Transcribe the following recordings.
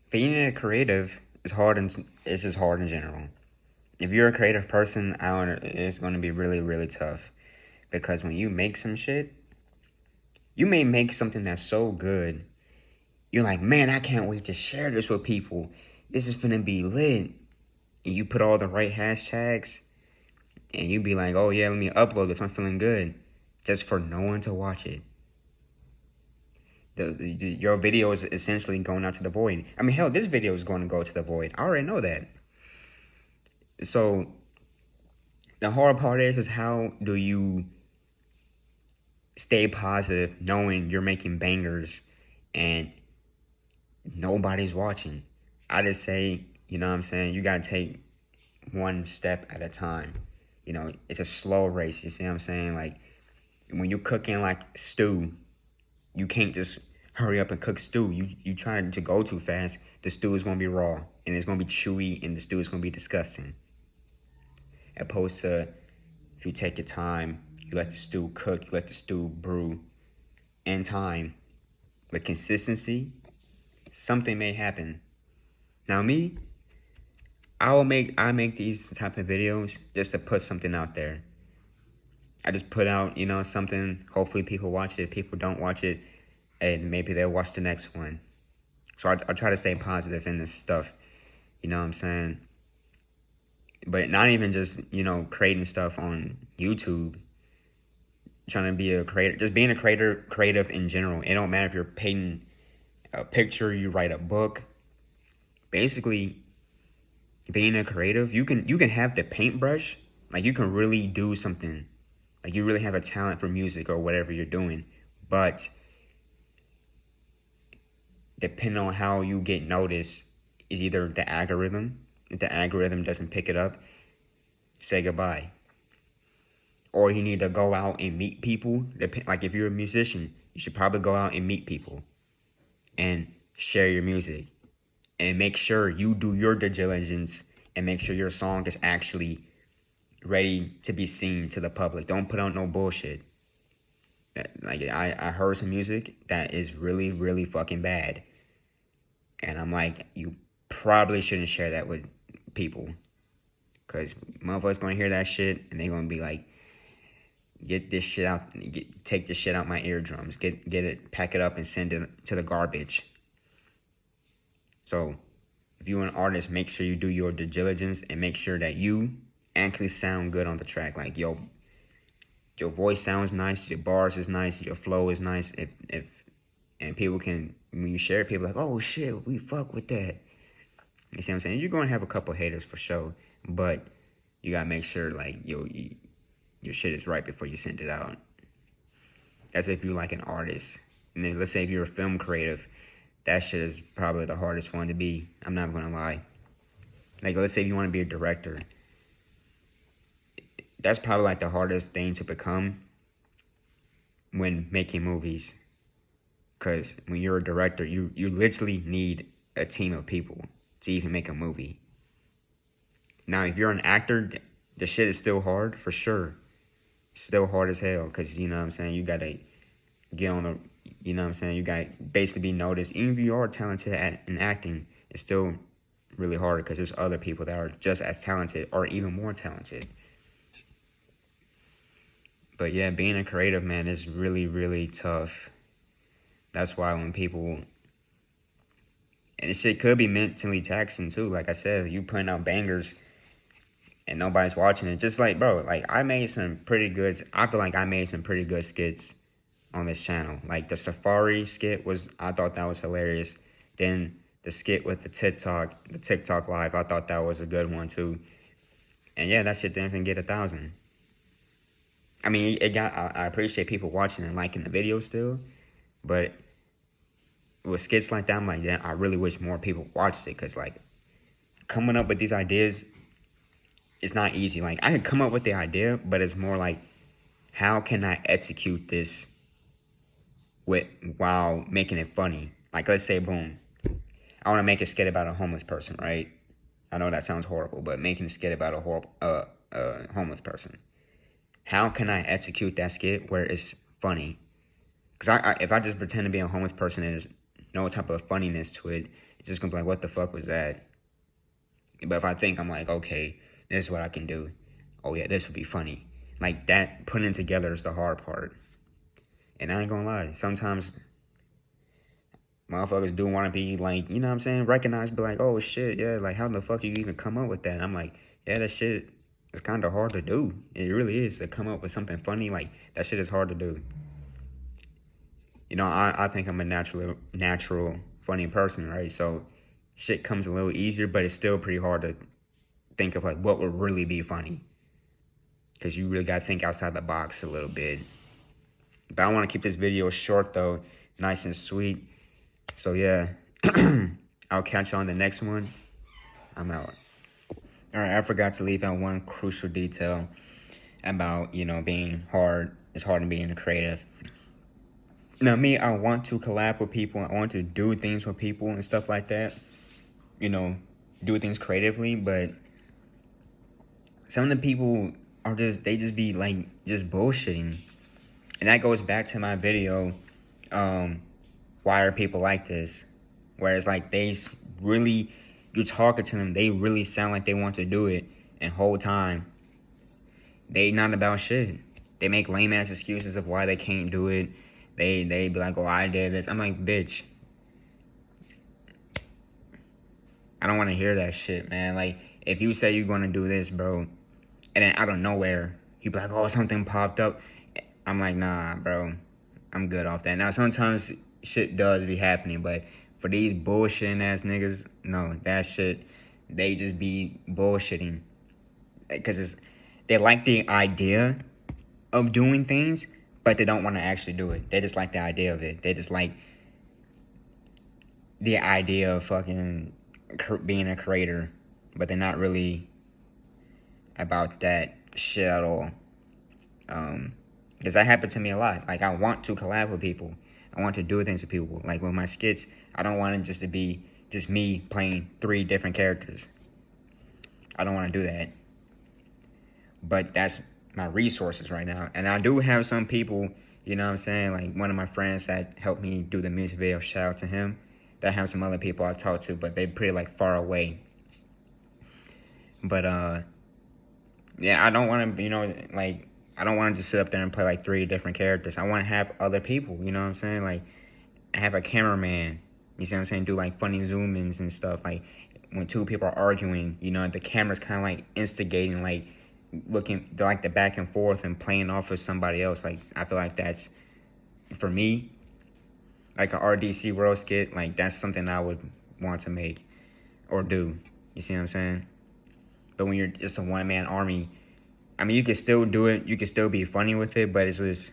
Being a creative is hard, and it's just hard in general. If you're a creative person, it's going to be really, really tough because when you make some shit, you may make something that's so good. You're like, man, I can't wait to share this with people. This is gonna be lit. And you put all the right hashtags, and you be like, oh yeah, let me upload this. I'm feeling good, just for no one to watch it. Your video is essentially going out to the void. I mean, hell, this video is going to go to the void. I already know that. So the hard part is how do you stay positive knowing you're making bangers and nobody's watching? I just say, you know what I'm saying, you gotta take one step at a time. You know, it's a slow race, you see what I'm saying? Like when you're cooking like stew, you can't just hurry up and cook stew. You trying to go too fast, the stew is gonna be raw and it's gonna be chewy and the stew is gonna be disgusting. Opposed to if you take your time, you let the stew cook, you let the stew brew in time with consistency, something may happen. Now me, I make these type of videos just to put something out there. I just put out, you know, something. Hopefully people watch it. People don't watch it, and maybe they'll watch the next one. So I try to stay positive in this stuff. You know what I'm saying? But not even just, you know, creating stuff on YouTube. Trying to be a creator, just being a creative in general. It don't matter if you're painting a picture, you write a book. Basically, being a creative, you can have the paintbrush, like you can really do something, like you really have a talent for music or whatever you're doing, but depending on how you get noticed is either the algorithm. If the algorithm doesn't pick it up, say goodbye. Or you need to go out and meet people. Like if you're a musician, you should probably go out and meet people and share your music and make sure you do your due diligence and make sure your song is actually ready to be seen to the public. Don't put out no bullshit. Like I heard some music that is really, really fucking bad. And I'm like, you probably shouldn't share that with people. Cause motherfuckers gonna hear that shit and they gonna be like, get this shit out, take this shit out my eardrums, get it, pack it up and send it to the garbage. So if you're an artist, make sure you do your due diligence and make sure that you actually sound good on the track. Like your voice sounds nice, your bars is nice, your flow is nice. If and people can, when you share it, people are like, oh shit, we fuck with that. You see what I'm saying? You're gonna have a couple haters for sure, but you gotta make sure like your shit is right before you send it out. That's if you're like an artist. And then let's say if you're a film creative, that shit is probably the hardest one to be. I'm not gonna lie. Like let's say if you want to be a director, that's probably like the hardest thing to become when making movies. Because when you're a director, you literally need a team of people to even make a movie. Now, if you're an actor, the shit is still hard for sure. It's still hard as hell because you know what I'm saying. You gotta get on the, you know what I'm saying. You gotta basically be noticed. Even if you are talented in acting, it's still really hard because there's other people that are just as talented or even more talented. But yeah, being a creative, man, is really, really tough. That's why when people, and this shit could be mentally taxing too. Like I said, you putting out bangers and nobody's watching it. Just like, bro, like I made some pretty good, I feel like I made some pretty good skits on this channel. Like the Safari skit I thought that was hilarious. Then the skit with the TikTok live, I thought that was a good one too. And yeah, that shit didn't even get 1,000. I mean, I appreciate people watching and liking the video still, but with skits like that, I'm like, yeah, I really wish more people watched it because like coming up with these ideas, it's not easy. Like I can come up with the idea, but it's more like, how can I execute this while making it funny? Like let's say, boom, I want to make a skit about a homeless person, right? I know that sounds horrible, but making a skit about a homeless person. How can I execute that skit where it's funny? Because if I just pretend to be a homeless person and there's no type of funniness to it, It's just gonna be like, what the fuck was that? But if I think, I'm like, okay, this is what I can do. Oh yeah, this would be funny. Like that, putting it together is the hard part. And I ain't gonna lie, sometimes motherfuckers do want to be like, you know what I'm saying, recognized, be like, oh shit, yeah, like how the fuck you even come up with that? And I'm like, yeah, that shit is kind of hard to do. It really is, to come up with something funny. Like that shit is hard to do. You know, I think I'm a natural funny person, right? So shit comes a little easier, but it's still pretty hard to think of like what would really be funny, because you really got to think outside the box a little bit. But I want to keep this video short though, nice and sweet. So yeah, I'll catch you on the next one. I'm out. All right, I forgot to leave out one crucial detail about, you know, being hard. It's hard to being a creative. Now me, I want to collab with people. I want to do things with people and stuff like that. You know, do things creatively, but some of the people are they just be like, just bullshitting. And that goes back to my video, why are people like this? Whereas like you're talking to them, they really sound like they want to do it, and whole time, they not about shit. They make lame ass excuses of why they can't do it. They be like, oh, I did this. I'm like, bitch, I don't want to hear that shit, man. Like, if you say you're gonna do this, bro, and then out of nowhere, you be like, oh, something popped up. I'm like, nah, bro, I'm good off that. Now, sometimes shit does be happening, but for these bullshitting ass niggas, no, that shit, they just be bullshitting. Because they like the idea of doing things, but they don't want to actually do it. They just like the idea of it. They just like the idea of fucking being a creator, but they're not really about that shit at all. Because that happened to me a lot. Like, I want to collab with people. I want to do things with people. Like, with my skits, I don't want it just to be just me playing 3 different characters. I don't want to do that. But that's my resources right now. And I do have some people, you know what I'm saying, like one of my friends that helped me do the music video, shout out to him. That have some other people I talk to, but they pretty like far away. But yeah, I don't want to, you know, like, I don't want to just sit up there and play like 3 different characters. I want to have other people, you know what I'm saying? Like, I have a cameraman, you see what I'm saying? Do like funny zoom ins and stuff. Like, when 2 people are arguing, you know, the camera's kind of like instigating, like, looking like the back and forth and playing off of somebody else. Like, I feel like that's, for me, like a RDC World skit, like, that's something I would want to make or do. You see what I'm saying? But when you're just a one-man army, I mean, you can still do it. You can still be funny with it, but it's just,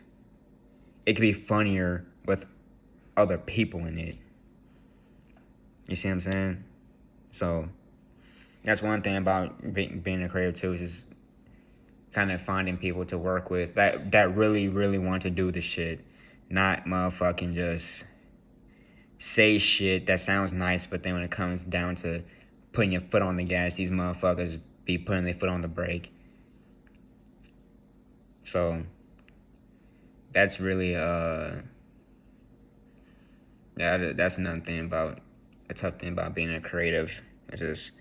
it could be funnier with other people in it. You see what I'm saying? So, that's one thing about being a creative too, is just kind of finding people to work with that really, really want to do the shit. Not motherfucking just say shit that sounds nice, but then when it comes down to putting your foot on the gas, these motherfuckers be putting their foot on the brake. So that's really yeah, that's another thing about, a tough thing about being a creative. It's just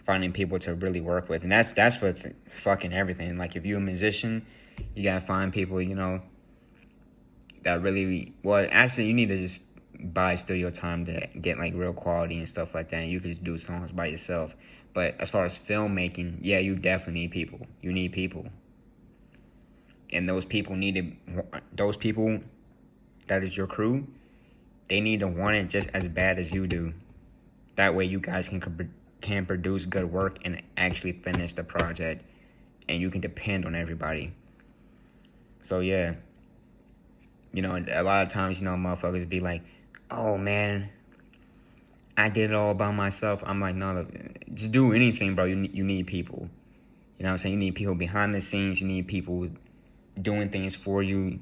finding people to really work with. And that's with fucking everything. Like, if you're a musician, you gotta find people, you know, that really, well, actually, you need to just buy studio time to get like real quality and stuff like that, and you can just do songs by yourself. But as far as filmmaking, yeah, you definitely need people. You need people. And those people that is your crew, they need to want it just as bad as you do. That way you guys can produce good work and actually finish the project, and you can depend on everybody. So yeah, you know, a lot of times, you know, motherfuckers be like, oh man, I did it all by myself. I'm like, no, just do anything, bro. You need people. You know what I'm saying? You need people behind the scenes. You need people doing things for you.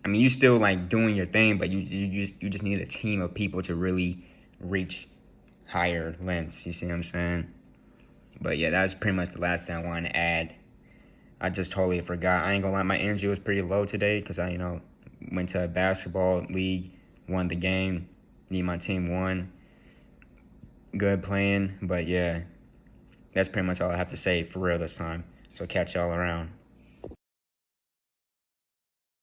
I mean, you still like doing your thing, but you just need a team of people to really reach higher lengths. You see what I'm saying? But yeah, that's pretty much the last thing I wanted to add. I just totally forgot. I ain't gonna lie, my energy was pretty low today because I, you know, went to a basketball league, won the game. Me and my team won. good playing. But yeah, that's pretty much all I have to say for real this time. So catch y'all around.